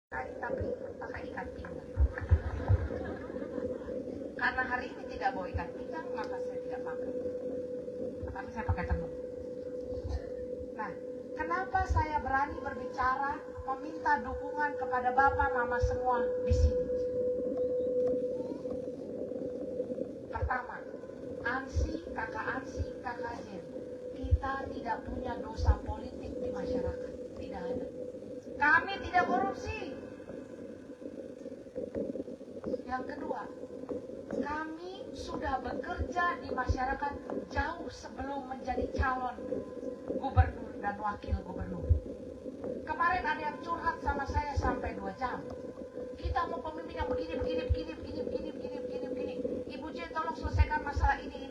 tapi pakai ikat pinggang. Karena hari ini tidak bawa ikat pinggang, maka saya tidak pakai. Tapi saya pakai tenun. Nah, kenapa saya berani berbicara, meminta dukungan kepada Bapak, Mama semua di sini? Pertama, kakak Jen, kita tidak punya dosa politik di masyarakat, tidak ada. Kami tidak korupsi. Yang kedua, kami sudah bekerja di masyarakat jauh sebelum menjadi calon gubernur dan wakil gubernur. Kemarin ada yang curhat sama saya sampai 2 jam. Kita mau pemimpin yang begini. Ibu Jen, tolong selesaikan masalah ini.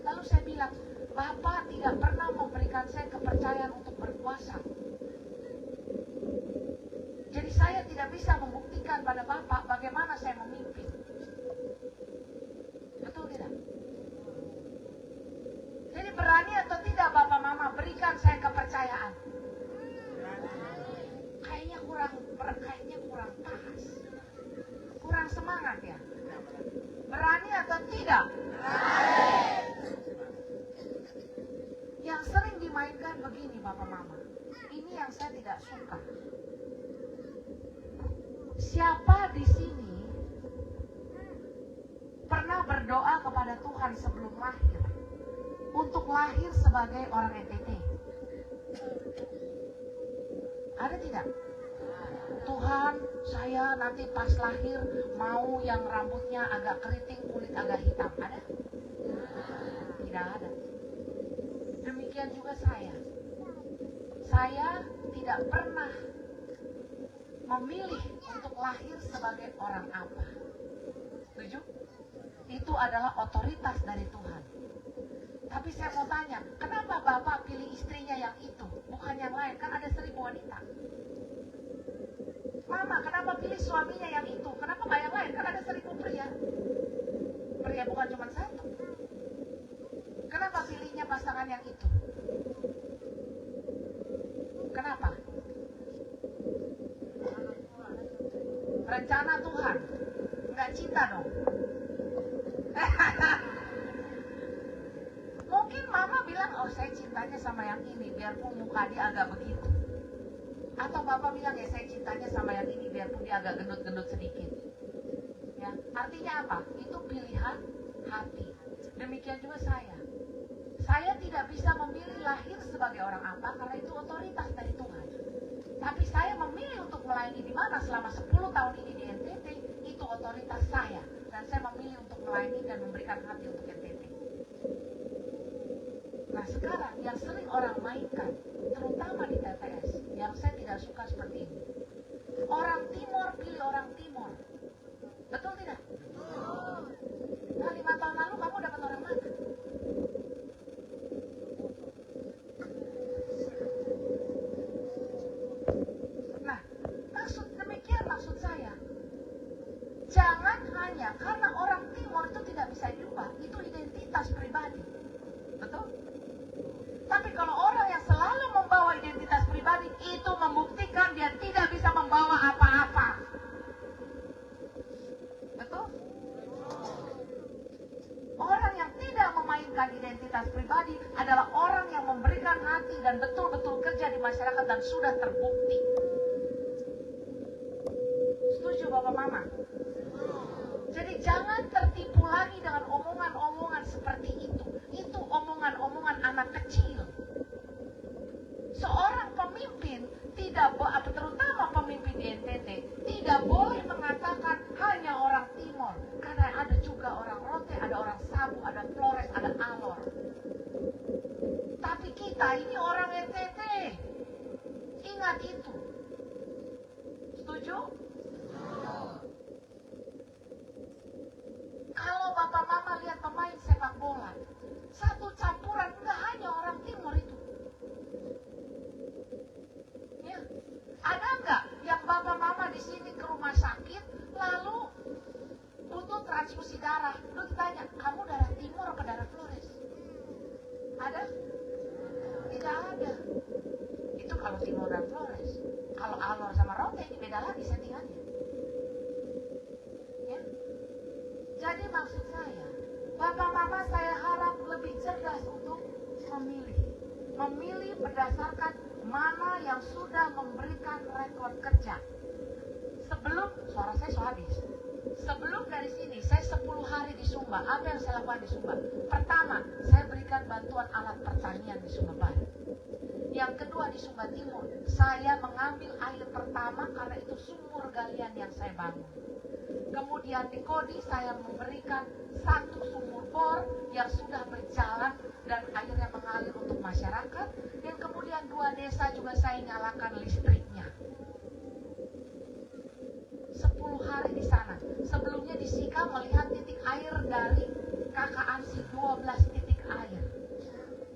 Lalu saya bilang, Bapak tidak pernah memberikan saya kepercayaan untuk berkuasa. Jadi saya tidak bisa membuktikan pada Bapak bagaimana saya memimpin. Betul tidak? Jadi berani atau tidak Bapak Mama berikan saya kepercayaan? Kayaknya kurang pas. Kurang semangat ya. Berani atau tidak? Yang sering dimainkan begini Bapak Mama. Ini yang saya tidak suka. Siapa di sini pernah berdoa kepada Tuhan sebelum lahir untuk lahir sebagai orang NTT? Ada tidak? Tuhan, saya nanti pas lahir mau yang rambutnya agak keriting, kulit agak hitam. Ada? Tidak ada. Demikian juga saya. Saya tidak pernah memilih untuk lahir sebagai orang apa. Setuju? Itu adalah otoritas dari Tuhan. Tapi saya mau tanya, kenapa Bapak pilih istrinya yang itu, bukan yang lain? Kan ada 1000 wanita. Mama, kenapa pilih suaminya yang itu? Kenapa nggak yang lain? Kan ada 1000 pria. Pria bukan cuma satu. Kenapa pilihnya pasangan yang itu? Kenapa? Rencana Tuhan. Nggak cinta dong. Mungkin Mama bilang, oh saya cintanya sama yang ini, biarpun muka dia agak begitu. Atau Bapak bilang, ya saya cintanya sama yang ini, biarpun dia agak gendut-gendut sedikit. Ya, artinya apa? Itu pilihan hati. Demikian juga saya. Saya tidak bisa memilih lahir sebagai orang apa, karena itu otoritas dari Tuhan. Tapi saya memilih untuk melayani di mana selama 10 tahun ini di NTT, itu otoritas saya. Dan saya memilih untuk melayani dan memberikan hati untuk NTT. Nah sekarang yang sering orang mainkan, terutama di TTS, yang saya tidak suka seperti ini. Orang Timur pilih orang Timur. Betul tidak? Nah 5 tahun lalu kamu dapat orang mana? Nah, maksud saya, jangan hanya karena orang Timur itu tidak bisa diubah, itu identitas pribadi. Betul? Tapi kalau orang yang selalu membawa identitas pribadi, itu membuktikan dia tidak bisa membawa apa-apa. Betul? Orang yang tidak memainkan identitas pribadi adalah orang yang memberikan hati dan betul-betul kerja di masyarakat dan sudah terbukti. Setuju Bapak Mama? Jadi jangan tertipu lagi dengan omongan-omongan seperti itu. Itu omongan-omongan anak kecil. Seorang pemimpin terutama pemimpin di NTT, tidak boleh mengatakan hanya orang Timur. Karena ada juga orang Rote, ada orang Sabu, ada Flores, ada Alor. Tapi kita ini orang NTT. Ingat itu. Setuju? Kalau Bapak Mama lihat pemain sepak bola, satu campuran, nggak hanya orang Timur itu. Ya. Ada nggak yang Bapak Mama di sini ke rumah sakit, lalu butuh transfusi darah, lu ditanya, kamu darah Timur apa darah Flores? Ada? Tidak ada. Itu kalau Timur dan Flores. Kalau Alor sama Rote ini beda lagi, saya memilih berdasarkan mana yang sudah memberikan rekor kerja. Sebelum, suara saya so habis. Sebelum dari sini, saya 10 hari di Sumba. Apa yang saya lakukan di Sumba? Pertama, saya berikan bantuan alat pertanian di Sumba Barat. Yang kedua di Sumba Timur, saya mengambil air pertama karena itu sumur galian yang saya bangun. Kemudian di Kodi saya memberikan 1 sumur bor yang sudah berjalan dan airnya mengalir untuk masyarakat. Dan kemudian 2 desa juga saya nyalakan listriknya. 10 hari di sana. Sebelumnya di Sika melihat titik air dari Kakak Ansi 12 titik air.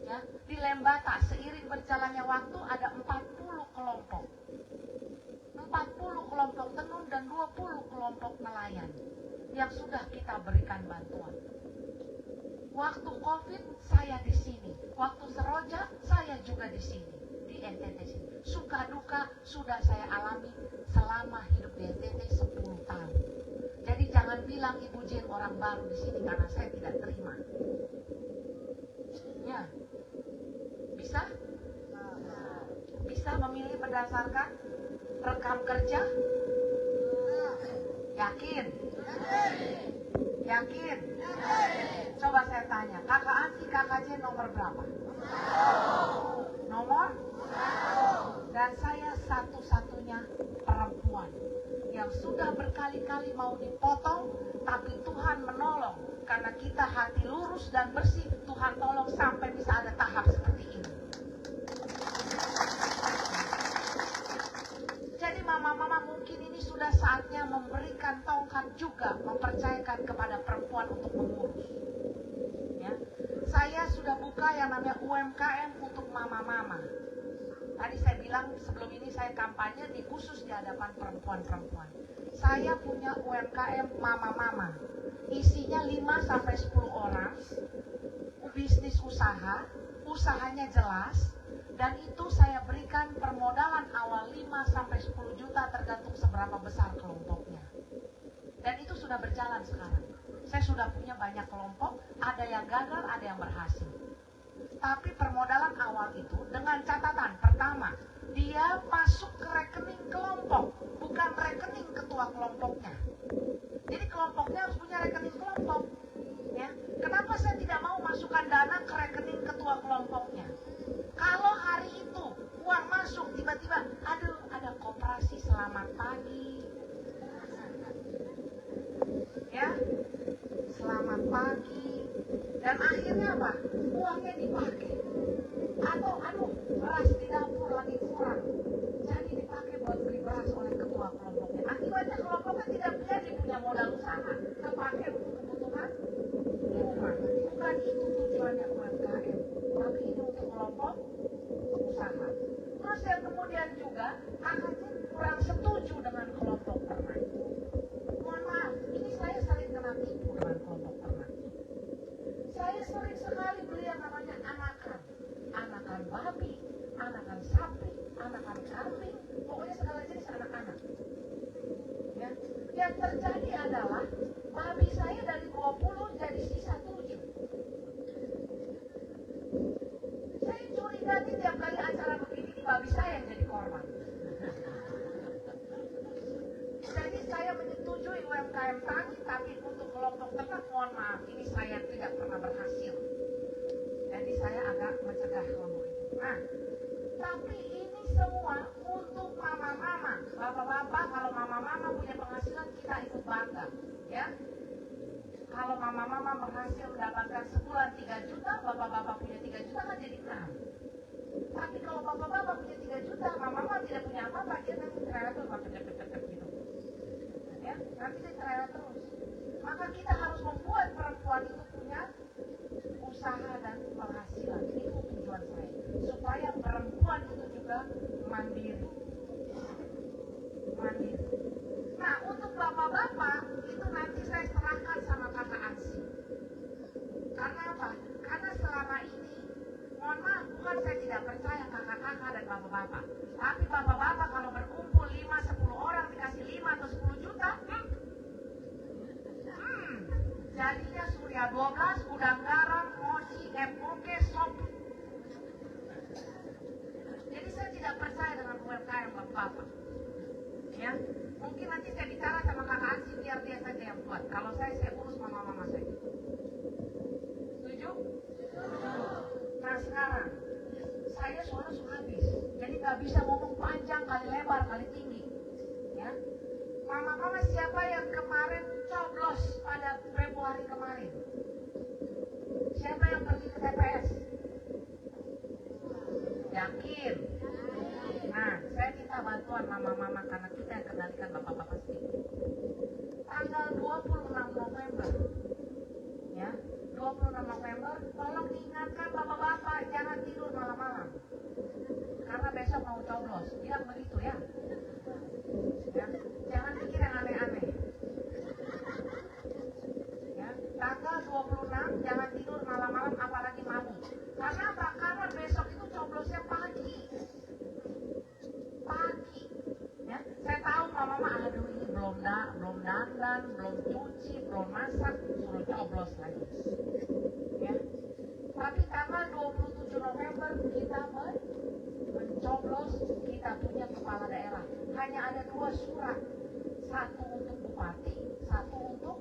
Ya, di Lembata seiring berjalannya waktu ada 40 kelompok. 40 kelompok tenun dan 20 kelompok nelayan yang sudah kita berikan bantuan. Waktu Covid saya di sini, waktu Seroja saya juga di sini, di NTT sini. Suka duka sudah saya alami selama hidup di NTT 10 tahun. Jadi jangan bilang Ibu Jen orang baru di sini karena saya tidak terima. Ya. Bisa? Bisa memilih berdasarkan rekam kerja? Yakin? Yakin? Coba saya tanya, Kakak Ansi, Kakak Jen nomor berapa? Nomor? Dan saya satu-satunya perempuan yang sudah berkali-kali mau dipotong, tapi Tuhan menolong. Karena kita hati lurus dan bersih, Tuhan tolong sampai bisa ada tahap seperti ini. Jadi mama-mama mungkin ini sudah saatnya memberikan tongkat juga, mempercayakan kepada perempuan untuk mengurus. Ya. Saya sudah buka yang namanya UMKM untuk mama-mama. Tadi saya bilang sebelum ini saya kampanye di khusus di hadapan perempuan-perempuan. Saya punya UMKM mama-mama. Isinya 5-10 orang, bisnis usaha, usahanya jelas, dan itu saya berikan permodalan awal 5-10 juta tergantung seberapa besar kelompoknya. Dan itu sudah berjalan sekarang. Saya sudah punya banyak kelompok, ada yang gagal, ada yang berhasil. Tapi permodalan awal itu dengan catatan, pertama, dia masuk ke rekening kelompok, bukan rekening ketua kelompoknya. Jadi kelompoknya harus punya rekening kelompok. Ya. Kenapa saya tidak mau masukkan dana ke rekening ketua kelompoknya? Kalau hari itu uang masuk tiba-tiba, aduh ada koperasi selamat pagi. Ya, selamat pagi. Dan akhirnya apa? Uangnya dipakai. Atau aduh, beras di dapur lagi kurang. Jadi dipakai buat beli beras oleh ketua kelompoknya. Akibatnya kelompoknya tidak jadi punya modal usaha. Kepakai untuk kebutuhan rumah. Bukan itu tujuannya UMKM. Tapi ini untuk kelompok usaha. Terus yang kemudian juga, Kakak kurang setuju dengan kelompok ternak. Mohon maaf, ini saya sering kena tipu dengan kelompok ternak. Saya sering sekali beli yang namanya anakan. Anakan babi, anakan sapi, anakan kambing, pokoknya segala jenis anak-anak. Ya. Yang terjadi adalah babi saya dari 20 jadi sisa 7. Saya curiga nih tiap kali acara begini babi saya yang jadi korban. Jadi saya menyetujui UMKM tani, tapi untuk kelompok ternak mohon maaf, ini saya tidak pernah berhasil. Jadi saya agak mencegah kelompok itu. Nah, tapi ini semua untuk mama-mama. Bapak-bapak, kalau mama-mama punya penghasilan, kita ikut bangga. Ya. Kalau mama-mama berhasil mendapatkan sebulan 3 juta, bapak-bapak punya 3 juta kan jadi 6. Tapi kalau bapak-bapak punya 3 juta, mama-mama tidak punya apa-apa, dia nanti cerewet terus, gitu. Ya, nanti dia cerewet terus. Maka kita harus membuat perempuan itu punya usaha dan penghasilan. Itu tujuan saya. Supaya perempuan itu juga mandiri. Mandiri. Nah, untuk bapak-bapak, itu nanti saya serahkan sama Kakak Ansi. Karena apa? Karena selama ini, mohon maaf, bukan saya tidak percaya kakak-kakak dan bapak-bapak. Tapi bapak-bapak kalau berkumpul 5-10 orang dikasih 5 atau 10 juta, jadinya Surya 12, udang garam, mochi, MOK, sop. Mungkin nanti saya bicara sama kakak Ansi biar dia saja yang buat. Kalau saya urus mama-mama saya. Setuju? Nah sekarang, saya suara sudah habis. Jadi nggak bisa ngomong panjang kali lebar kali tinggi. Ya. Mama-mama siapa yang kemarin coblos pada Februari kemarin? Siapa yang pergi ke TPS? Yakin? Nah, saya minta bantuan mama-mama karena kita yang kendalikan bapak-bapak sendiri. Tanggal 26 November, ya, 26 November, tolong diingatkan bapak-bapak jangan tidur malam-malam. Karena besok mau coblos, bilang begitu ya. Ya, jangan pikir yang aneh-aneh. Ya, tanggal 26 jangan tidur malam-malam apalagi mabuk. Karena apa? Karena besok itu coblosnya pagi. Pagi. Ya, saya tahu mama aduh ini belum dandan, belum cuci, belum masak, suruh coblos lagi. Ya. Tapi tanggal 27 November kita mencoblos kita punya kepala daerah. Hanya ada 2 surat. Satu untuk bupati, satu untuk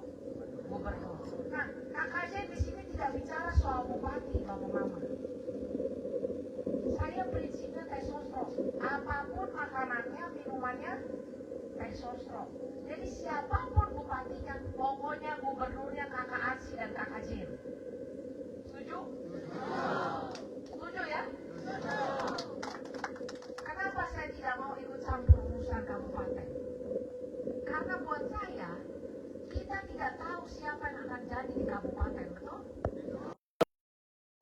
gubernur. Nah, kakak Jen di sini tidak bicara soal bupati, mama-mama. Saya prinsipnya teh sosro. Apapun makanannya, minumannya teh sosro. Jadi siapapun bupatinya, pokoknya gubernurnya kakak Ansi dan kakak Jen. Setuju? Setuju ya? Kenapa saya tidak mau ikut campur urusan kabupaten? Karena buat saya, kita tidak tahu siapa yang akan jadi di kabupaten, betul?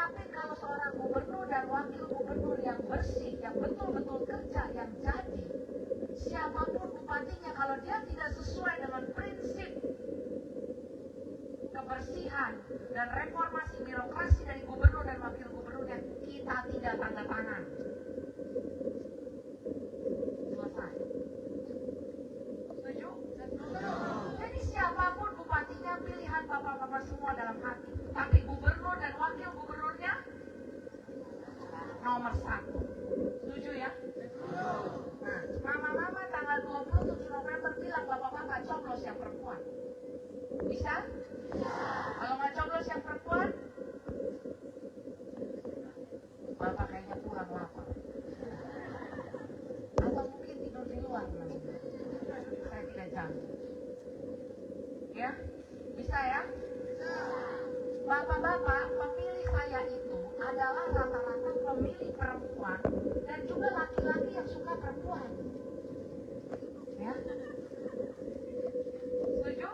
Tapi kalau seorang gubernur dan wakil gubernur yang bersih, yang betul-betul kerja, yang jadi, siapapun bupatinya, kalau dia tidak sesuai dengan prinsip kebersihan dan reformasi birokrasi dari gubernur dan wakil gubernurnya, kita tidak tanda tangan. Selesai. Setuju? Jadi siapapun bupatinya pilihan bapak-bapak semua dalam hati. Tapi gubernur dan wakil gubernurnya nomor 1. Setuju ya? Nah, mama-mama tanggal 27 November bilang bapak-bapak coblos yang perempuan. Bisa? Kalau nggak coblos yang perempuan, bapak kayaknya pulang lapar. Atau mungkin tidur di luar. Saya tidak janji. Ya? Bisa ya? Bapak-bapak, pemilih saya itu adalah rata-rata pemilih perempuan dan juga laki-laki yang suka perempuan. Ya? Setuju?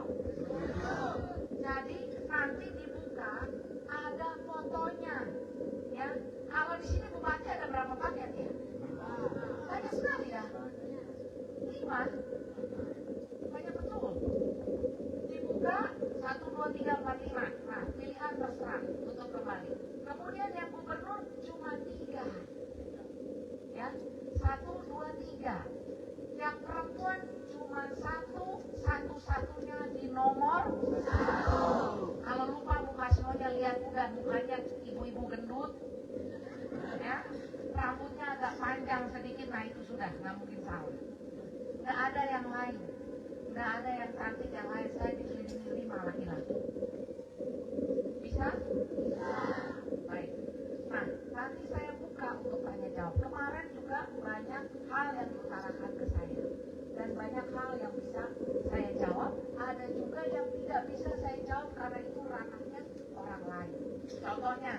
Jadi nanti dibuka ada fotonya. Ya? Kalau di sini bupati ada berapa paket ya? Banyak sekali ya. 5. Banyak betul. Dibuka 1, 2, 3, 4, 5. Nah, pilihan terserah. Tutup kembali. Kemudian yang gubernur cuma 3. Ya, 1, 2, 3. Yang perempuan cuma 1, satu-satunya di nomor 1. Kalau lupa buka semuanya, lihat udah mukanya ibu-ibu gendut. Ya, rambutnya agak panjang sedikit, nah itu sudah, nggak mungkin salah. Nggak ada yang lain. Nggak ada yang cantik yang lain. Saya dikelilingi 5 laki-laki. Bisa? Bisa. Baik. Nah, nanti saya buka untuk tanya jawab. Kemarin juga banyak hal yang diutarakan ke saya. Dan banyak hal yang bisa saya jawab. Ada juga yang tidak bisa saya jawab karena itu ranahnya orang lain. Contohnya,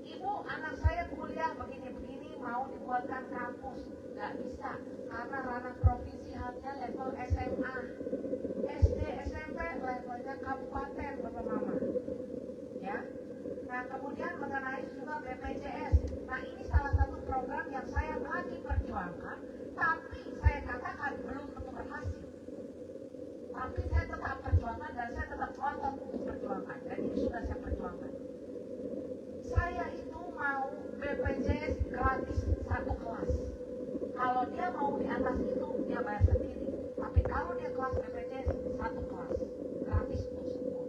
ibu anak saya kuliah begini-begini mau dibuatkan kampus. Nggak bisa, karena ranah provinsi hanya level SMA. SD, SMP levelnya kabupaten, Bapak Mama. Ya. Nah, kemudian mengenai juga BPJS. Nah, ini salah satu program yang saya lagi perjuangkan, tapi saya katakan belum tentu berhasil. Tapi saya tetap perjuangkan dan saya tetap ngotot untuk perjuangkan. Dan ini sudah saya perjuangkan. Saya itu mau BPJS gratis 1 kelas. Kalau dia mau di atas itu, dia bayar sendiri. Tapi kalau dia kelas BPJS 1 kelas, gratis untuk semua.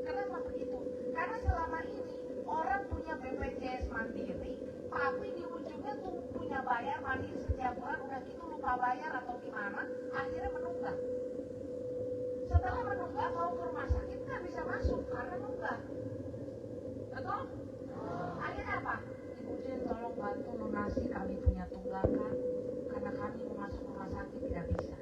Kenapa begitu? Karena selama ini orang punya BPJS mandiri, tapi di ujungnya tuh punya bayar mandiri setiap bulan, udah gitu lupa bayar atau gimana, akhirnya menunggak. setelah menunggak mau ke rumah sakit nggak bisa masuk karena nunggak. Betul? Akhirnya apa? Ibu Jen tolong bantu lunasi, kami punya tunggakan karena kami mau masuk rumah sakit tidak bisa.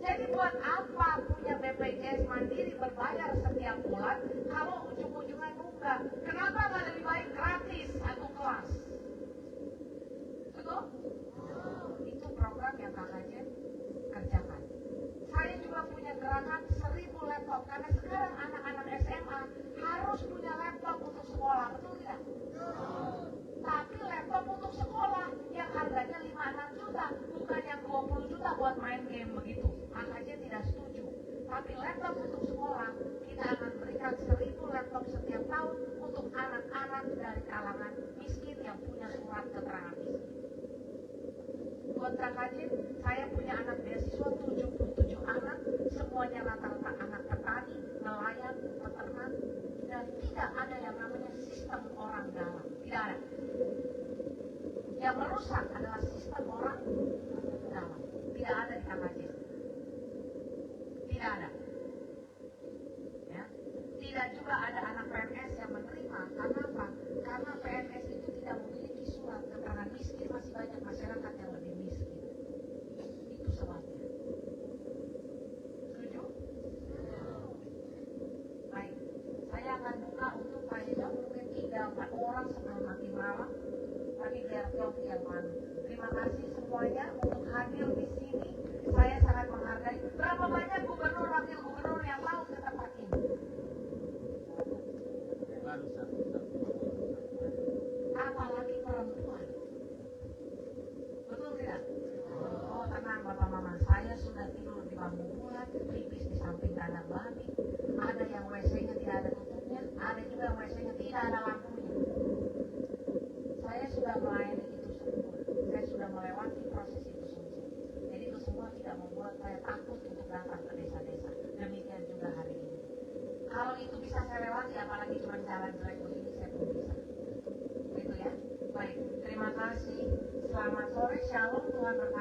Jadi buat apa punya BPJS Mandiri berbayar setiap bulan kalau ujung-ujungnya nunggak? Kenapa nggak lebih baik gratis satu kelas? Betul? Itu program yang Kakak Jen kerjakan. Saya juga punya gerakan 1000 laptop karena sekarang anak-anak SMA harus punya laptop untuk sekolah, betul tidak? Tapi laptop untuk sekolah yang harganya 5-6 juta, bukan yang 20 juta buat main game begitu. Kakak Jen tidak setuju. Tapi laptop untuk sekolah, kita akan berikan 1000 laptop setiap tahun untuk anak-anak dari kalangan miskin yang punya surat keterangan miskin. Buat Kakak Jen, saya punya anak beasiswa 77 anak, semuanya rata-rata anak petani, nelayan, peternak, dan tidak ada yang namanya sistem orang dalam. Tidak ada. Yang merusak adalah sistem orang dalam. Tidak ada di Kakak Jen. Tidak ada. Ya. Tidak juga ada anak PNS yang menerima. Karena apa? Karena PNS itu tidak memiliki surat keterangan miskin, masih banyak masyarakat yang lebih miskin. Itu sebabnya. Setuju? Baik. Saya akan buka untuk tanya mungkin 3-4 orang sebelum nanti malam. Tapi biar vlog yang mana. Terima kasih semuanya untuk hadir di sini. Saya sangat menghargai. Berapa banyak gubernur, wakil gubernur yang mau ke tempat ini? Apalagi perempuan. Betul tidak? Oh tenang Bapak Mama, saya sudah tidur di bambu bulat, pipis di samping kandang babi. Ada yang WC-nya tidak ada tutupnya, ada juga yang WC-nya tidak ada lampunya. Saya sudah melayani itu semua. Saya sudah melewati proses itu semua. Jadi itu semua tidak membuat saya takut untuk datang ke desa-desa. Demikian juga hari ini. Kalau itu bisa saya lewati, apalagi cuma jalan jelek begini, saya pun bisa. Gitu ya. Baik, terima kasih. Selamat sore, shalom, Tuhan berkati.